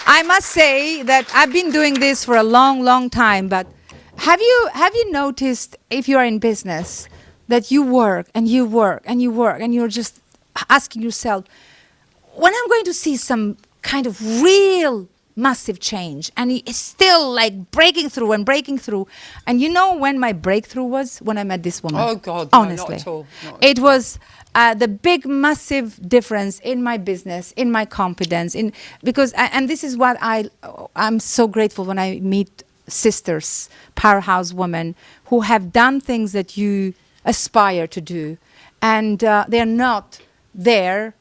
I must say that I've been doing this for a long, long time, but have you noticed, if you are in business, that you work and you work and you work and you're just asking yourself, when I'm going to see some kind of real massive change, and it's still like breaking through and breaking through. And you know when my breakthrough was? When I met this woman. Oh God, honestly, no, not at all. It was the big massive difference in my business, in my confidence, and this is what I'm so grateful when I meet sisters, powerhouse women who have done things that you aspire to do, and they're not there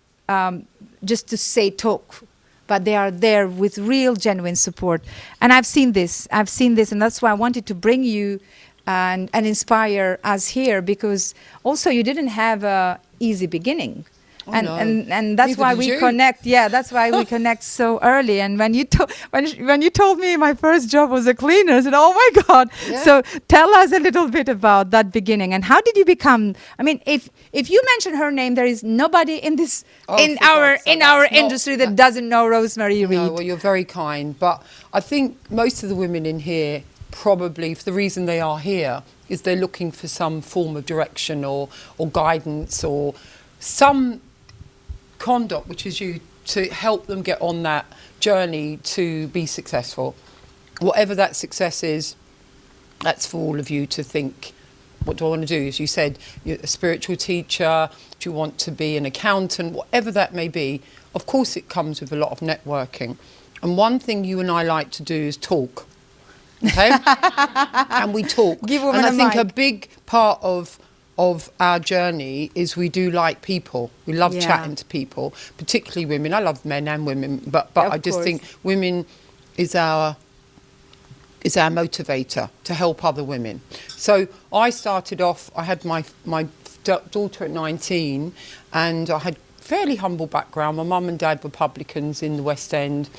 just to say talk, but they are there with real, genuine support. And I've seen this, and that's why I wanted to bring you and inspire us here, because also you didn't have a easy beginning. Oh, and that's Neither why did we you. connect. Yeah, that's why we connect so early. And when you told me my first job was a cleaner, I said, "Oh my God!" Yeah. So tell us a little bit about that beginning and how did you become? I mean, if you mention her name, there is nobody in this Oh, in for our God's sake, in our that's not- industry that doesn't know Rosemary Reed. No, well, you're very kind, but I think most of the women in here, probably for the reason they are here, is they're looking for some form of direction or guidance or some conduct, which is you, to help them get on that journey to be successful. Whatever that success is, that's for all of you to think, what do I want to do? As you said, you're a spiritual teacher, do you want to be an accountant, whatever that may be. Of course it comes with a lot of networking. And one thing you and I like to do is talk. Okay? And we talk. Give women and I a think a mic. big part of our journey is we do like people. We love Yeah. chatting to people, particularly women. I love men and women, but Of I just course. think women is our motivator to help other women. So I started off, I had my daughter at 19, and I had fairly humble background. My mum and dad were publicans in the West End,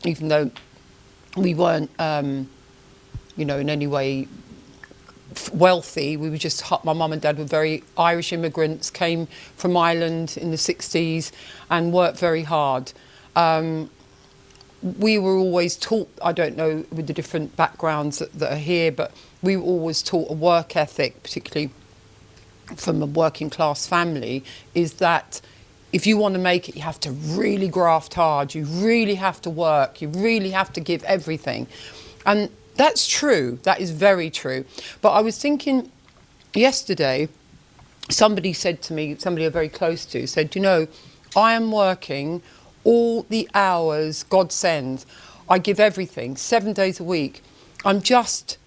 even though we weren't, in any way wealthy. We were just, my mum and dad were very Irish immigrants, came from Ireland in the 60s and worked very hard. We were always taught, I don't know with the different backgrounds that are here, but we were always taught a work ethic, particularly from a working class family, is that if you want to make it, you have to really graft hard, you really have to work, you really have to give everything. And that's true, that is very true. But I was thinking yesterday, somebody said to me, somebody I'm very close to, said, I am working all the hours God sends. I give everything, 7 days a week. I'm just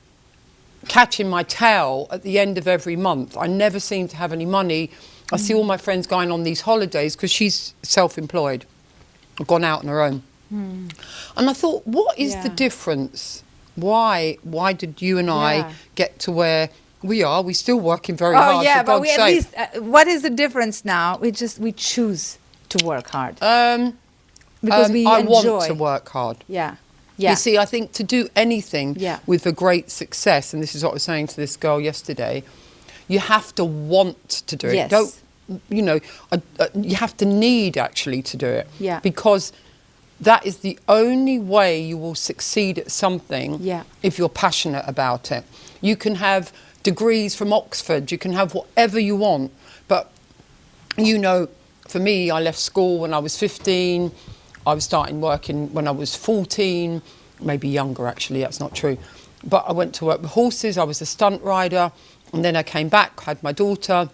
catching my tail at the end of every month. I never seem to have any money. I see all my friends going on these holidays because she's self-employed, gone out on her own. And I thought, what is the difference? Why did you and I get to where we are? We're still working very hard. Oh yeah, for but God's we at sake. least. What is the difference now? We choose to work hard because we I enjoy. want to work hard. Yeah, yeah. You see, I think to do anything Yeah. with a great success, and this is what I was saying to this girl yesterday, you have to want to do it. Yes. Don't, you have to need actually to do it. Yeah. Because that is the only way you will succeed at something if you're passionate about it. You can have degrees from Oxford, you can have whatever you want, but for me, I left school when I was 15, I was starting working when I was 14, maybe younger actually, that's not true. But I went to work with horses, I was a stunt rider, and then I came back, had my daughter,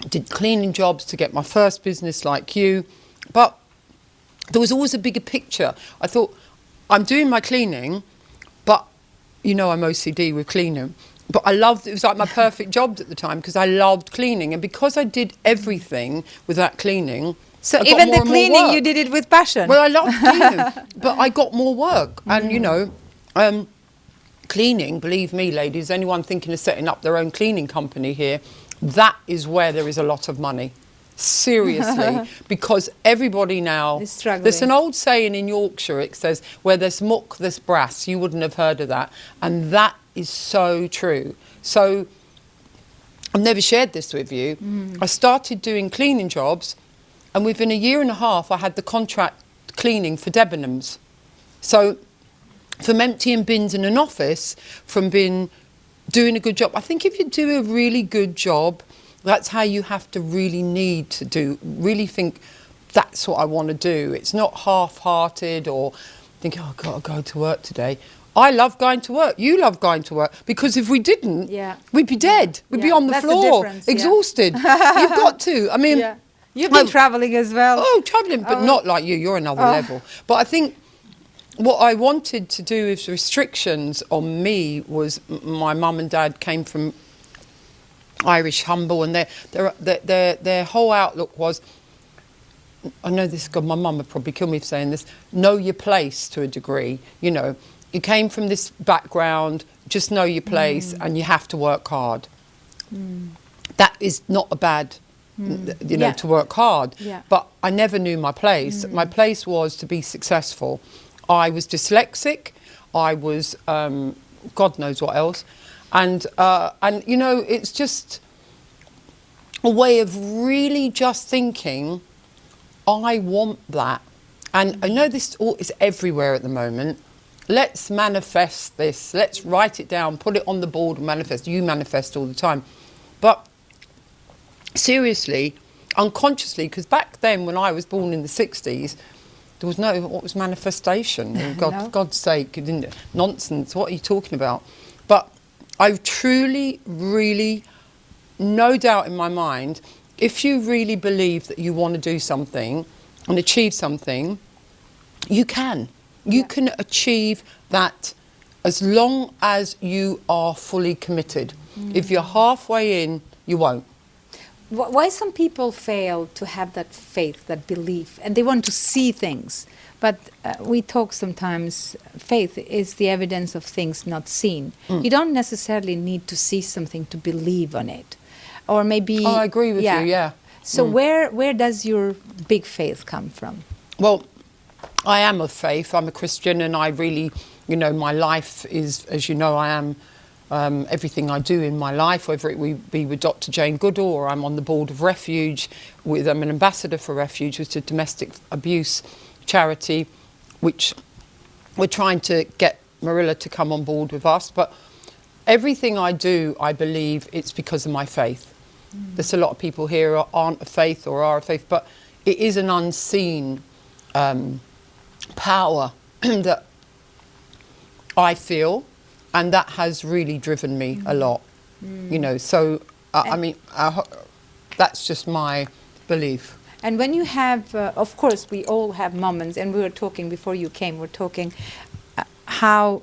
did cleaning jobs to get my first business like you. But there was always a bigger picture. I thought, I'm doing my cleaning, but I'm OCD with cleaning. But it was like my perfect job at the time because I loved cleaning. And because I did everything with that cleaning, So I got even more the and more cleaning, work. you did it with passion. Well, I loved cleaning, but I got more work. And, cleaning, believe me, ladies, anyone thinking of setting up their own cleaning company here, that is where there is a lot of money. Seriously, because everybody now, is struggling. there's an old saying in Yorkshire, it says, where there's muck, there's brass. You wouldn't have heard of that. And that is so true. So I've never shared this with you. I started doing cleaning jobs, and within a year and a half, I had the contract cleaning for Debenhams. So from emptying bins in an office, from doing a good job. I think if you do a really good job, that's how you have to really really think, that's what I want to do. It's not half-hearted or think, oh, I've got to go to work today. I love going to work. You love going to work. Because if we didn't, we'd be dead. We'd be on the floor, exhausted. You've got to. I mean... Yeah. You've been travelling as well. Oh, travelling, but not like you. You're another level. But I think what I wanted to do with restrictions on me was my mum and dad came from Irish humble, and their whole outlook was, I know this, God, my mum would probably kill me for saying this, know your place to a degree. You know, you came from this background, just know your place, and you have to work hard. That is not a bad, you know, to work hard. But I never knew my place. My place was to be successful. I was dyslexic. I was, God knows what else. And you know, it's just a way of really just thinking, I want that. And I know this is everywhere at the moment. Let's manifest this. Let's write it down, put it on the board and manifest. You manifest all the time. But seriously, unconsciously, because back then when I was born in the 60s, there was what was manifestation? For God's sake, nonsense, what are you talking about? But I truly, really, no doubt in my mind, if you really believe that you want to do something and achieve something, you can. You can achieve that as long as you are fully committed. If you're halfway in, you won't. Why some people fail to have that faith, that belief, and they want to see things? But we talk sometimes, faith is the evidence of things not seen. You don't necessarily need to see something to believe on it. Or maybe... Oh, I agree with you, yeah. So where does your big faith come from? Well, I am of faith. I'm a Christian, and I really, you know, my life is, as you know, I am everything I do in my life, whether it be with Dr. Jane Goodall, or I'm on the board of Refuge, I'm an ambassador for Refuge, which is a domestic abuse charity, which we're trying to get Mirela to come on board with us. But everything I do, I believe it's because of my faith. There's a lot of people here who aren't of faith or are of faith, but it is an unseen power that I feel, and that has really driven me a lot. You know, so I mean, that's just my belief. And when you have, of course, we all have moments, and we were talking before you came, we're talking how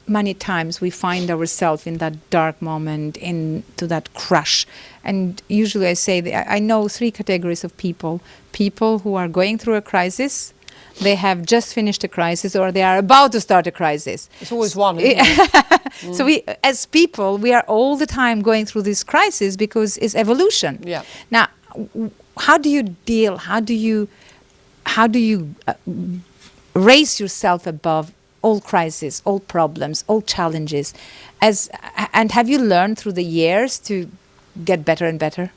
many times we find ourselves in that dark moment, into that crush. And usually I say, I know 3 categories of people. People who are going through a crisis, they have just finished a crisis, or they are about to start a crisis. It's always one, isn't it? So we, as people, we are all the time going through this crisis because it's evolution. Yeah. Now, how do you deal, how do you raise yourself above all crises, all problems, all challenges? And have you learned through the years to get better and better?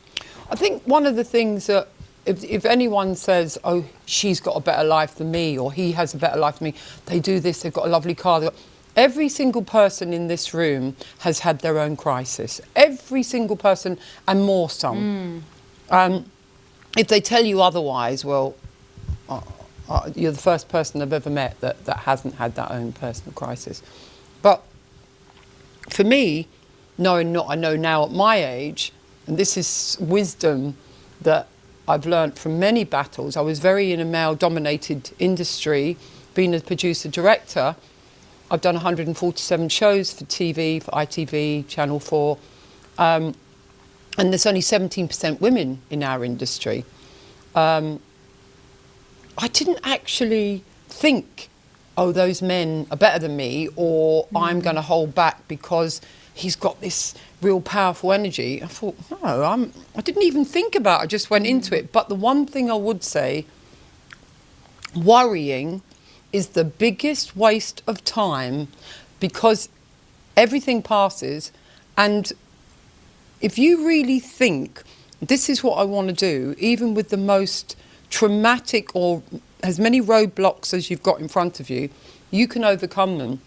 I think one of the things that, if anyone says, oh, she's got a better life than me, or he has a better life than me, they do this, they've got a lovely car. Every single person in this room has had their own crisis. Every single person, and more some. If they tell you otherwise, well, you're the first person I've ever met that hasn't had that own personal crisis. But for me, knowing what I know now at my age, and this is wisdom that I've learnt from many battles. I was very in a male-dominated industry, being a producer-director. I've done 147 shows for TV, for ITV, Channel 4, and there's only 17% women in our industry. I didn't actually think, oh, those men are better than me, or I'm going to hold back because he's got this real powerful energy. I thought, no, I didn't even think about it. I just went into it. But the one thing I would say, worrying is the biggest waste of time, because everything passes, and if you really think this is what I want to do, even with the most traumatic or as many roadblocks as you've got in front of you, you can overcome them.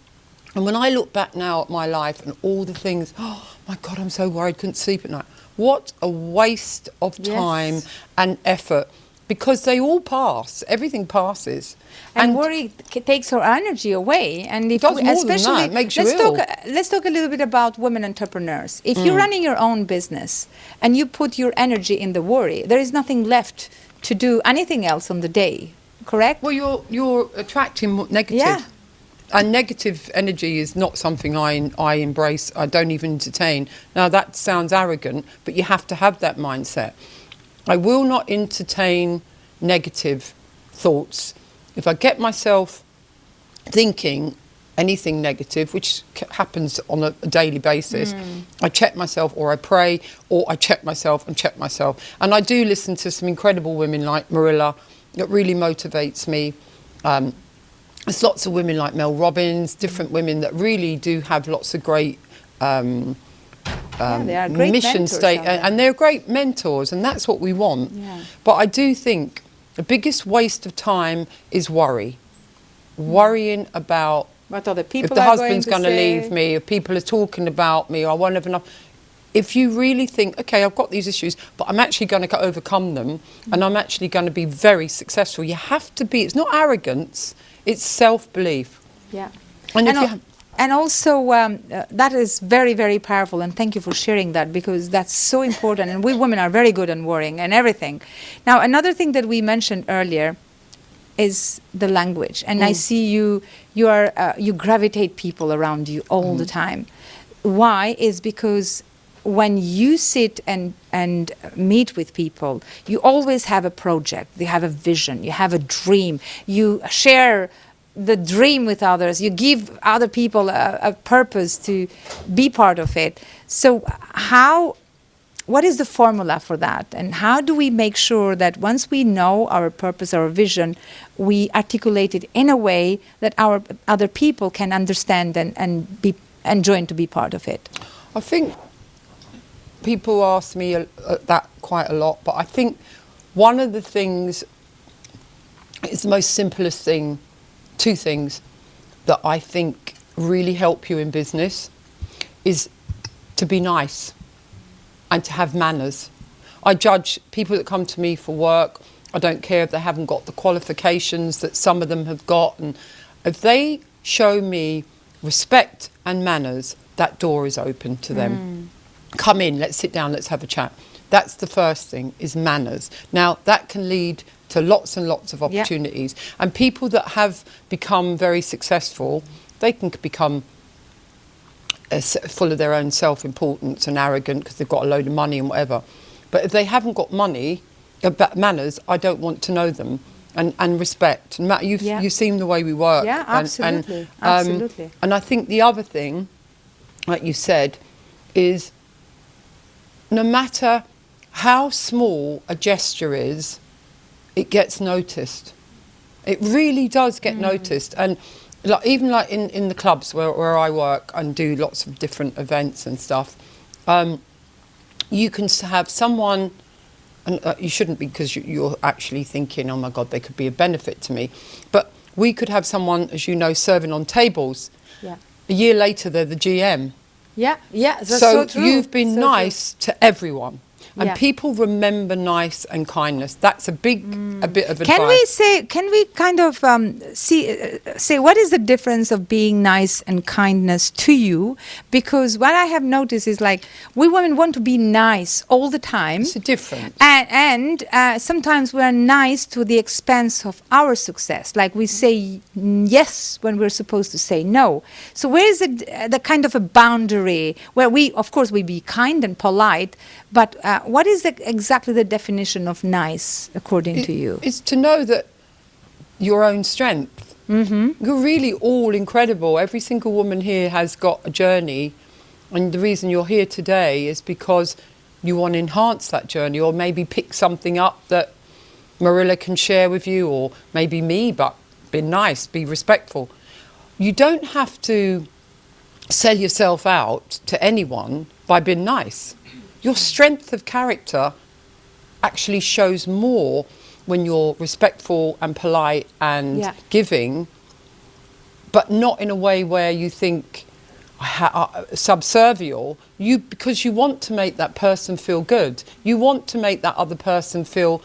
And when I look back now at my life and all the things, oh my God, I'm so worried, couldn't sleep at night. What a waste of time Yes. and effort, because they all pass. Everything passes. And worry takes our energy away. And if does we, more than especially, that. It makes you let's ill. let's talk a little bit about women entrepreneurs. If you're running your own business and you put your energy in the worry, there is nothing left to do anything else on the day. Correct? Well, you're attracting negative. Yeah. And negative energy is not something I embrace. I don't even entertain. Now, that sounds arrogant, but you have to have that mindset. I will not entertain negative thoughts. If I get myself thinking anything negative, which happens on a daily basis, I check myself, or I pray, or I check myself and check myself. And I do listen to some incredible women like Mirela that really motivates me. There's lots of women like Mel Robbins, different women that really do have lots of great They are great mission mentors state, out there. and they're great mentors, and that's what we want. Yeah. But I do think the biggest waste of time is worrying about What other people if the are husband's going going to say. leave me, if people are talking about me, or I won't have enough. If you really think, okay, I've got these issues, but I'm actually going to overcome them, and I'm actually going to be very successful, you have to be, it's not arrogance, it's self-belief. Yeah. And if al- you have, and also, that is very, very powerful, and thank you for sharing that, because that's so important, and we women are very good at worrying and everything. Now, another thing that we mentioned earlier is the language, and I see you gravitate people around you all the time. Why? Is because when you sit and meet with people, you always have a project, you have a vision, you have a dream, you share the dream with others, you give other people a purpose to be part of it. So what is the formula for that? And how do we make sure that once we know our purpose, our vision, we articulate it in a way that our other people can understand and join to be part of it? I think people ask me that quite a lot, but I think one of the things is the most simplest thing, two things that I think really help you in business is to be nice and to have manners. I judge people that come to me for work, I don't care if they haven't got the qualifications that some of them have got, and if they show me respect and manners, that door is open to them. Come in, let's sit down, let's have a chat. That's the first thing, is manners. Now, that can lead to lots and lots of opportunities. And people that have become very successful, they can become full of their own self-importance and arrogant because they've got a load of money and whatever. But if they haven't got money, manners, I don't want to know them. And respect. And Matt, you've seen the way we work. Yeah, absolutely. And, Absolutely. And I think the other thing, like you said, is no matter how small a gesture is, it gets noticed. It really does get noticed. And even in the clubs where I work and do lots of different events and stuff, you can have someone, and you shouldn't be, because you're actually thinking, oh my God, they could be a benefit to me. But we could have someone, as you know, serving on tables. Yeah. A year later, they're the GM. Yeah, that's So so true. you've been So nice to everyone. And Yeah. people remember nice and kindness. That's a bit of advice. Can we kind of say what is the difference of being nice and kindness to you? Because what I have noticed is, like, we women want to be nice all the time. It's a difference. And sometimes we are nice to the expense of our success. Like, we say yes when we're supposed to say no. So where is the kind of a boundary where we, of course, we be kind and polite, but what is exactly the definition of nice according to you? It's to know that your own strength. Mm-hmm. You're really all incredible. Every single woman here has got a journey, and the reason you're here today is because you want to enhance that journey, or maybe pick something up that Mirela can share with you, or maybe me, but be nice, be respectful. You don't have to sell yourself out to anyone by being nice. Your strength of character actually shows more when you're respectful and polite and giving, but not in a way where you think subservial. Because you want to make that person feel good. You want to make that other person feel,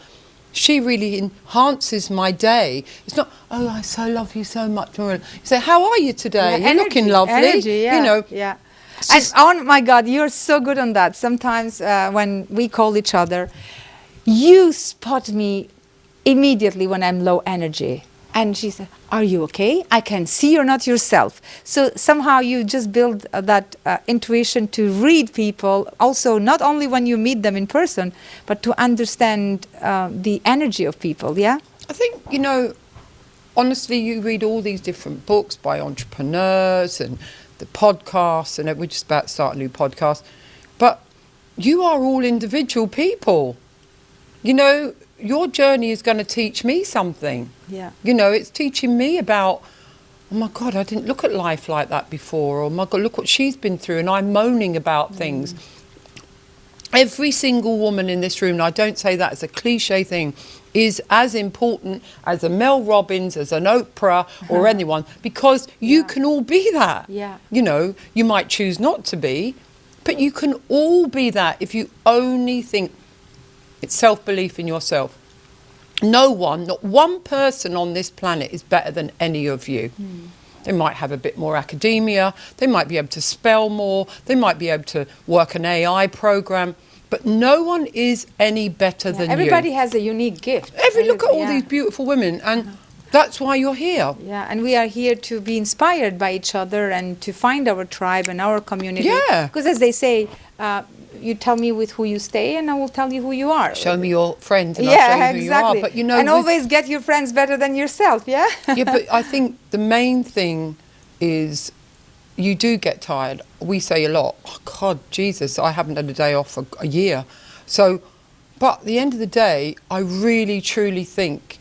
she really enhances my day. It's not, oh, I so love you so much, Mirela. You say, how are you today? You're looking lovely. Energy, you know. Yeah. And, oh my God, you're so good on that. Sometimes when we call each other, you spot me immediately when I'm low energy. And she said, are you okay? I can see you're not yourself. So somehow you just build that intuition to read people, also not only when you meet them in person, but to understand the energy of people, yeah? I think, you know, honestly, you read all these different books by entrepreneurs and the podcasts, and we're just about to start a new podcast, but you are all individual people. You know, your journey is going to teach me something. Yeah. You know, it's teaching me about, oh my God, I didn't look at life like that before. Or, oh my God, look what she's been through, and I'm moaning about things. Every single woman in this room, and I don't say that as a cliche thing, is as important as a Mel Robbins, as an Oprah, or anyone, because you can all be that. Yeah. You know, you might choose not to be, but you can all be that if you only think. It's self-belief in yourself. No one, not one person on this planet is better than any of you. They might have a bit more academia, they might be able to spell more, they might be able to work an AI program, but no one is any better than Everybody you. has a unique gift. Look at all these beautiful women, and that's why you're here. Yeah, and we are here to be inspired by each other and to find our tribe and our community. Yeah. Because as they say, you tell me with who you stay and I will tell you who you are. Show me your friends and I'll show you who you are. But, you know, and always get your friends better than yourself, yeah? Yeah, but I think the main thing is you do get tired. We say a lot, oh God, Jesus, I haven't had a day off for a year. So, but at the end of the day, I really, truly think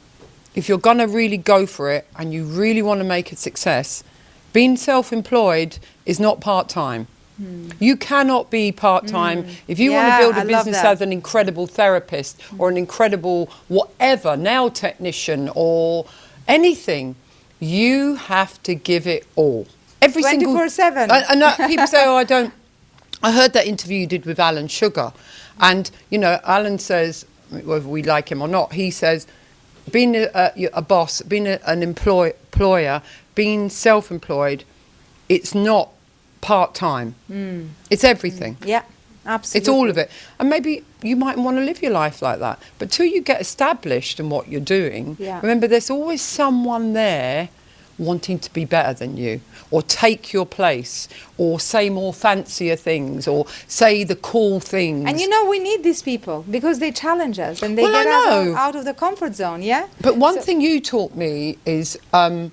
if you're going to really go for it and you really want to make a success, being self-employed is not part-time. You cannot be part-time. If you want to build a business as an incredible therapist or an incredible whatever, nail technician or anything, you have to give it all. Every 24/7. And people say, oh, I don't. I heard that interview you did with Alan Sugar. And, you know, Alan says, whether we like him or not, he says, being a boss, being an employer, being self-employed, it's not part-time. It's everything. Yeah, absolutely. It's all of it. And maybe you might want to live your life like that. But till you get established in what you're doing, remember there's always someone there wanting to be better than you, or take your place, or say more fancier things, or say the cool things. And you know, we need these people because they challenge us and they get out of the comfort zone, yeah? But one thing you taught me is no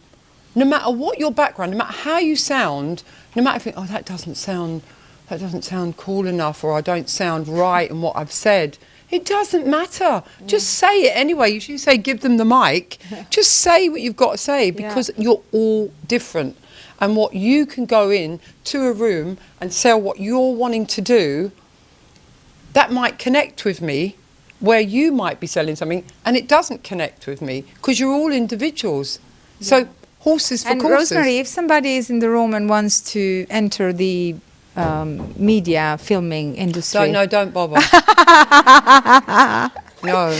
matter what your background, no matter how you sound, no matter if you think, oh, that doesn't sound cool enough, or I don't sound right in what I've said, it doesn't matter. Just say it anyway. You should say, give them the mic. Just say what you've got to say, because you're all different. And what you can go in to a room and sell what you're wanting to do, that might connect with me, where you might be selling something, and it doesn't connect with me, because you're all individuals. So horses for courses. And Rosemary, if somebody is in the room and wants to enter the media filming industry, no, don't bother. No.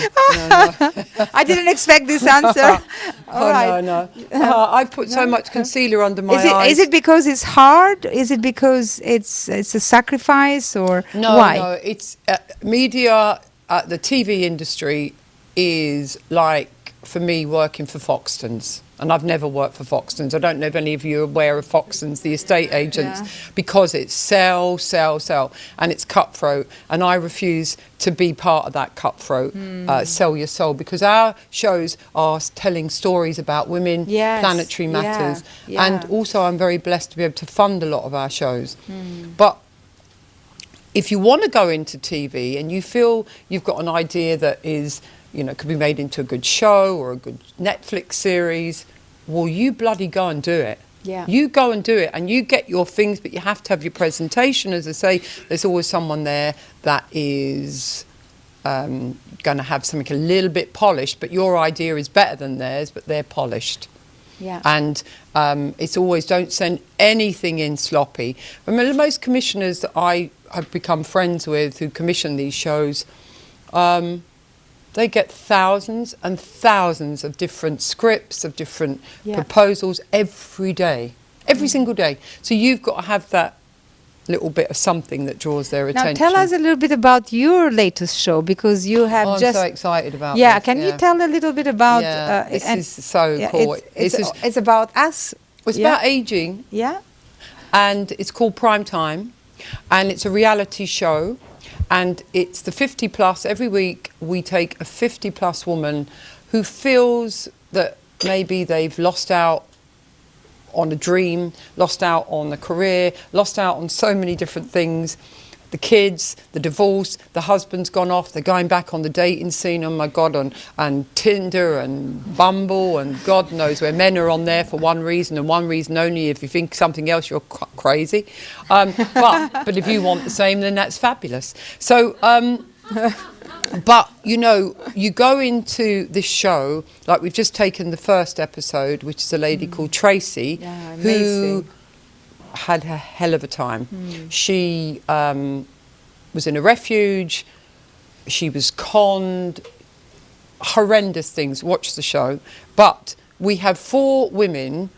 I didn't expect this answer. No. I've put so much concealer under my eyes. Is it because it's hard? Is it because it's a sacrifice, or why? No, it's media. The TV industry is like, for me, working for Foxtons. And I've never worked for Foxtons. I don't know if any of you are aware of Foxtons, the estate agents, because it's sell, and it's cutthroat. And I refuse to be part of that cutthroat, sell your soul, because our shows are telling stories about women, planetary matters. And also I'm very blessed to be able to fund a lot of our shows. But if you want to go into TV and you feel you've got an idea that is, you know, could be made into a good show or a good Netflix series, well, you bloody go and do it. Yeah. You go and do it, and you get your things, but you have to have your presentation. As I say, there's always someone there that is going to have something a little bit polished, but your idea is better than theirs, but they're polished. Yeah. And it's always, don't send anything in sloppy. I mean, most commissioners that I have become friends with who commission these shows, they get thousands and thousands of different scripts, of different proposals every day, every single day. So you've got to have that little bit of something that draws their attention. Now tell us a little bit about your latest show, because you have I'm just... so excited about Yeah, this. can you tell a little bit about... this is so cool. It's about us. It's about ageing. Yeah. And it's called Prime Time, and it's a reality show, and it's the 50 plus. Every week we take a 50 plus woman who feels that maybe they've lost out on a dream, lost out on a career, lost out on so many different things. The kids, the divorce, the husband's gone off, they're going back on the dating scene, oh my God, and Tinder and Bumble and God knows where. Men are on there for one reason and one reason only. If you think something else, you're crazy. But if you want the same, then that's fabulous. So, but, you know, you go into this show, like we've just taken the first episode, which is a lady called Tracy, who had a hell of a time. She was in a refuge, she was conned, horrendous things. Watch the show. But we have 4 women,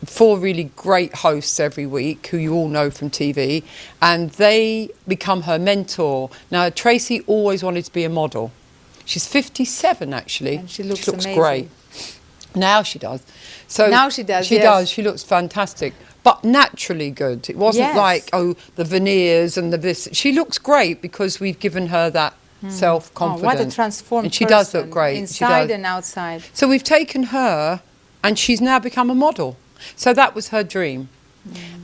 4 really great hosts every week who you all know from TV, and they become her mentor. Now, Tracy always wanted to be a model. She's 57 actually. And she looks amazing. Great. Now she does. So now she does. She does. She looks fantastic. But naturally good. It wasn't like, oh, the veneers and the this. She looks great because we've given her that self-confidence. Oh, what a transformed And she person, does look great. inside and outside. So we've taken her, and she's now become a model. So that was her dream.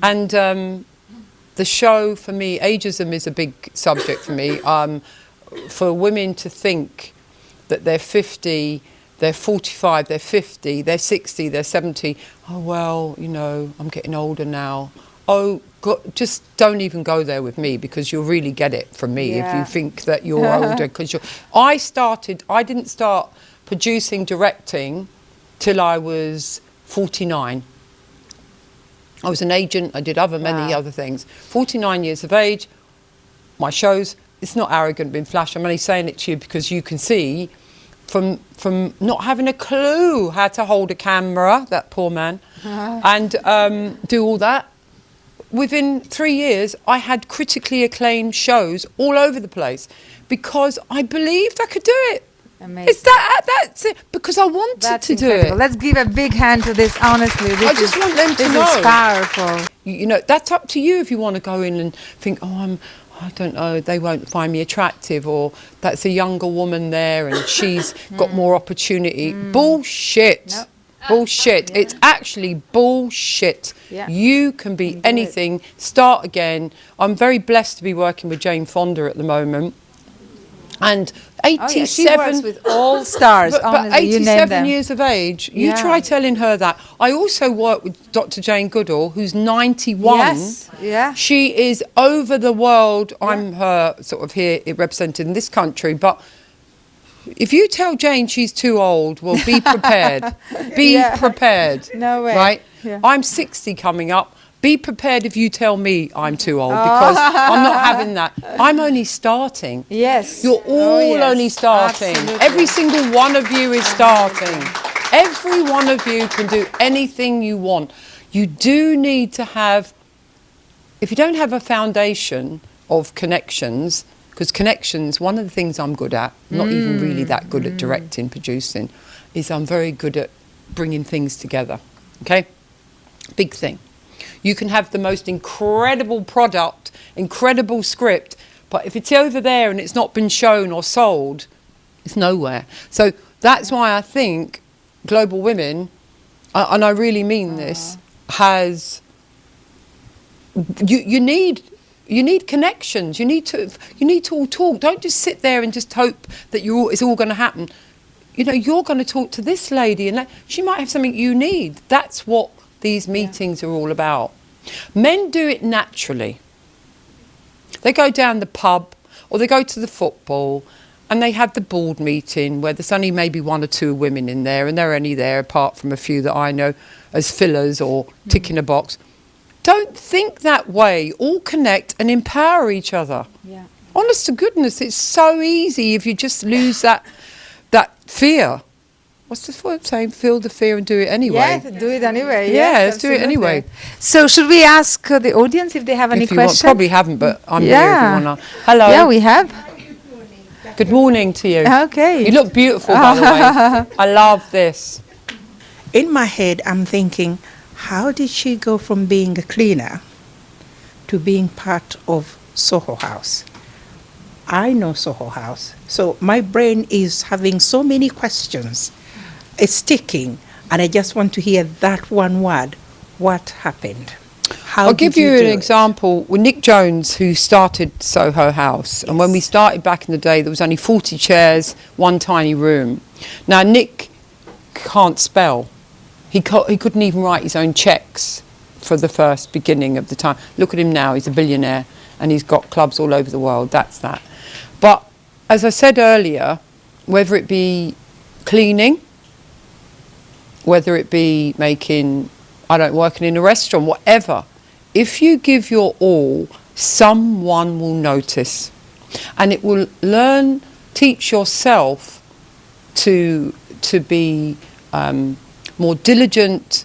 And the show, for me, ageism is a big subject for me. For women to think that they're 50, they're 45, they're 50, they're 60, they're 70. Oh, well, you know, I'm getting older now. Oh, God, just don't even go there with me, because you'll really get it from me if you think that you're older. Because I didn't start producing, directing till I was 49. I was an agent, I did many other things. 49 years of age, my shows, it's not arrogant being flash, I'm only saying it to you because you can see from not having a clue how to hold a camera, that poor man, and do all that. Within 3 years, I had critically acclaimed shows all over the place because I believed I could do it. Amazing. It's that's it, because I wanted to do it. Let's give a big hand to this, honestly. I just want them to know. This is powerful. You know, that's up to you if you want to go in and think, I don't know, they won't find me attractive, or that's a younger woman there and she's got more opportunity. Bullshit. Nope. Bullshit. Yeah. It's actually bullshit. Yeah. You can be anything, start again. I'm very blessed to be working with Jane Fonda at the moment. And 87, she works with all stars, but honestly, you name 87 them. years of age. You try telling her that. I also work with Dr. Jane Goodall, who's 91. Yes, yeah. She is over the world. I'm her sort of here represented in this country, but if you tell Jane she's too old, well, be prepared. Be prepared. No way. Right? Yeah. I'm 60 coming up. Be prepared if you tell me I'm too old, because I'm not having that. I'm only starting. Yes. You're all only starting. Absolutely. Every single one of you is starting. Every one of you can do anything you want. You do need to have, if you don't have a foundation of connections, because connections, one of the things I'm good at, not even really that good at directing, producing, is I'm very good at bringing things together. Okay? Big thing. You can have the most incredible product, incredible script, but if it's over there and it's not been shown or sold, it's nowhere. So that's why I think Global Women, and I really mean this, has you need connections. You need to all talk. Don't just sit there and just hope that it's all going to happen. You know, you're going to talk to this lady, and she might have something you need. That's what these meetings are all about. Men do it naturally. They go down the pub or they go to the football and they have the board meeting where there's only maybe one or two women in there, and they're only there apart from a few that I know as fillers or ticking a box. Don't think that way. All connect and empower each other. Yeah. Honest to goodness, it's so easy if you just lose that fear. What's the word saying? Feel the fear and do it anyway. Yes, do it anyway. Yeah, yes, let's do it absolutely. anyway. So should we ask the audience if they have any If you want, questions? probably haven't, but I'm here Yeah. if you want to. Hello. Yeah, we have. Good morning to you. Okay. You look beautiful, by the way. I love this. In my head, I'm thinking, how did she go from being a cleaner to being part of Soho House? I know Soho House, so my brain is having so many questions. It's ticking, and I just want to hear that one word. What happened? How I'll give did you do an it? example. With Nick Jones, who started Soho House, and when we started back in the day, there was only 40 chairs, one tiny room. Now, Nick can't spell. He couldn't even write his own cheques for the first beginning of the time. Look at him now, he's a billionaire, and he's got clubs all over the world, that's that. But, as I said earlier, whether it be cleaning, whether it be making, working in a restaurant, whatever, if you give your all, someone will notice. And it will teach yourself to be more diligent,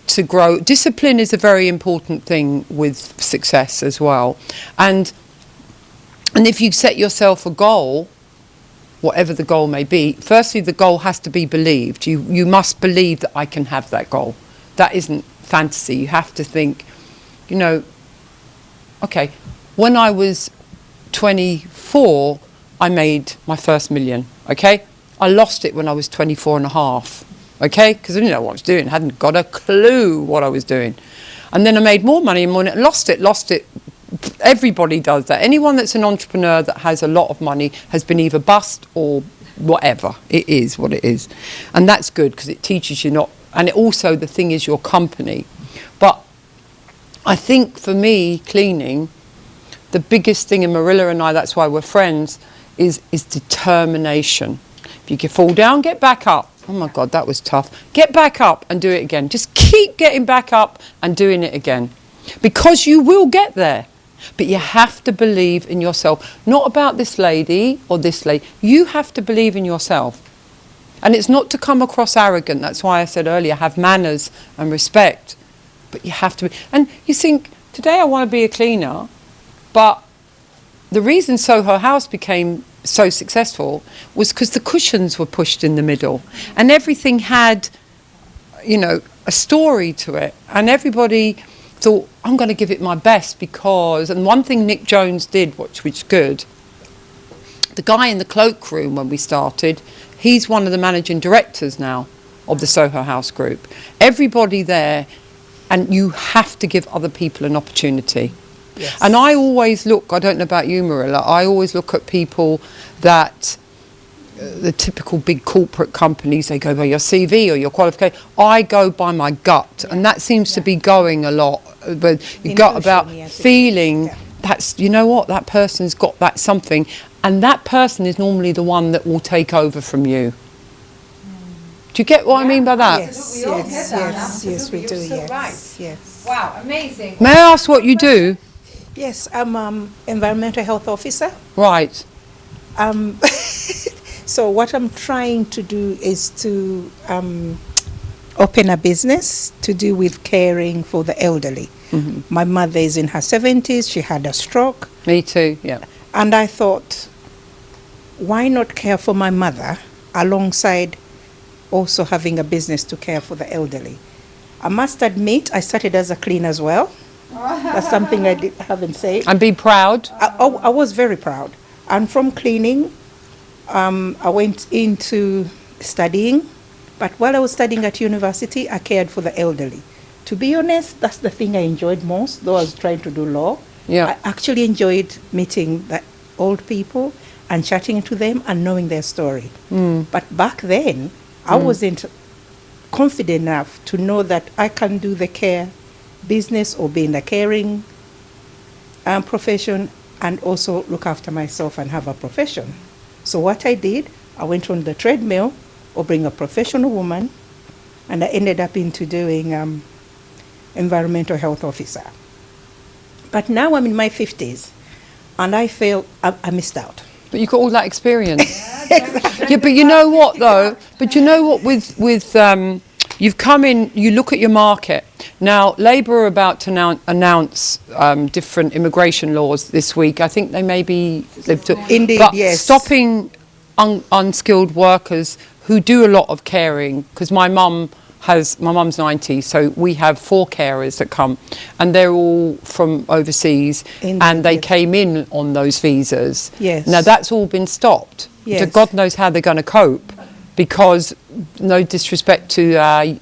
to grow. Discipline is a very important thing with success as well. And if you set yourself a goal, whatever the goal may be, firstly, the goal has to be believed. You must believe that I can have that goal. That isn't fantasy. You have to think, okay, when I was 24, I made my first million, okay? I lost it when I was 24 and a half, okay? Because I didn't know what I was doing. I hadn't got a clue what I was doing. And then I made more money and lost it. Everybody does that. Anyone that's an entrepreneur that has a lot of money has been either bust or whatever. It is what it is. And that's good because it teaches you not, and it also, the thing is your company. But I think for me, cleaning, the biggest thing, and Mirela and I, that's why we're friends, is determination. If you can fall down, get back up. Oh my God, that was tough. Get back up and do it again. Just keep getting back up and doing it again. Because you will get there. But you have to believe in yourself. Not about this lady or this lady. You have to believe in yourself. And it's not to come across arrogant. That's why I said earlier, have manners and respect. But you have to be. And you think, today I want to be a cleaner. But the reason Soho House became so successful was because the cushions were pushed in the middle. And everything had, a story to it. And everybody thought, I'm going to give it my best because, and one thing Nick Jones did, which was good, the guy in the cloakroom when we started, he's one of the managing directors now of the Soho House Group. Everybody there, and you have to give other people an opportunity. Yes. And I always look, I don't know about you, Mirela, I always look at people that, the typical big corporate companies, they go by your CV or your qualification. I go by my gut, and that seems to be going a lot. But you gut about feeling that's, that person's got that something, and that person is normally the one that will take over from you. Do you get what I mean by that? Yes, We all get that. yes, we do, You're so yes, right. yes. Wow, amazing. May I ask what you do? Yes, I'm environmental health officer. Right. So what I'm trying to do is to open a business to do with caring for the elderly. Mm-hmm. My mother is in her 70s. She had a stroke. Me too, yeah. And I thought, why not care for my mother alongside also having a business to care for the elderly? I must admit, I started as a cleaner as well. That's something I haven't said. And be proud. I was very proud. And from cleaning, I went into studying. But while I was studying at university, I cared for the elderly. To be honest, that's the thing I enjoyed most, though I was trying to do law. Yeah. I actually enjoyed meeting the old people and chatting to them and knowing their story. But back then, I wasn't confident enough to know that I can do the care business or be in the caring profession and also look after myself and have a profession. So what I did, I went on the treadmill or being a professional woman, and I ended up into doing environmental health officer. But now I'm in my 50s, and I feel I missed out. But you got all that experience. Yeah, but you know what though? But you know what? With you've come in. You look at your market now. Labour are about to announce different immigration laws this week. I think they may be. Indeed, but yes. Stopping unskilled workers who do a lot of caring. Because my mum's 90, so we have 4 carers that come, and they're all from overseas. Indeed, and they yes. came in on those visas. Yes. Now that's all been stopped. Yes. So God knows how they're going to cope, because no disrespect to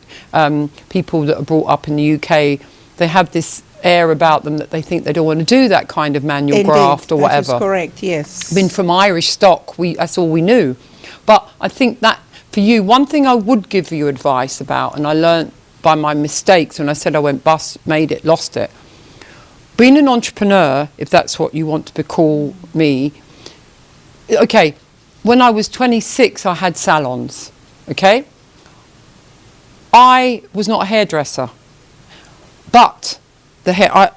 people that are brought up in the UK, they have this air about them that they think they don't want to do that kind of manual Indeed, graft or whatever. that is correct, yes. Been from Irish stock, that's all we knew. But I think that for you, one thing I would give you advice about, and I learnt by my mistakes when I said I went bust, made it, lost it. Being an entrepreneur, if that's what you want to call me, okay, when I was 26, I had salons, okay? I was not a hairdresser, but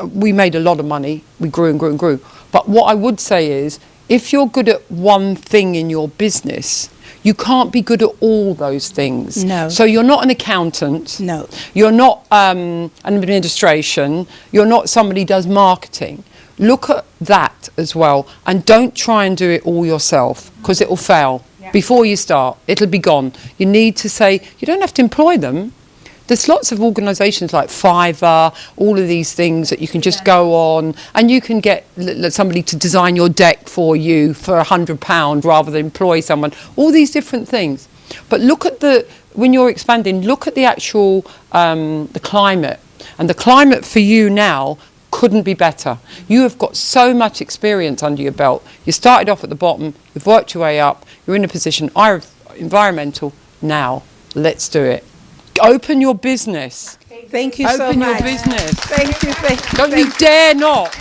we made a lot of money. We grew and grew and grew. But what I would say is, if you're good at one thing in your business, you can't be good at all those things. No. So you're not an accountant. No. You're not an administration. You're not somebody who does marketing. Look at that as well, and don't try and do it all yourself, because it will fail. Before you start, it'll be gone. You need to say, you don't have to employ them. There's lots of organisations like Fiverr, all of these things that you can just go on, and you can get somebody to design your deck for you for £100 rather than employ someone. All these different things. But look at when you're expanding, look at the actual the climate, and the climate for you now couldn't be better. You have got so much experience under your belt. You started off at the bottom, you've worked your way up, you're in a position, environmental, now let's do it. Open your business. Thank you so much. Open your business. Thank you. Don't you dare not.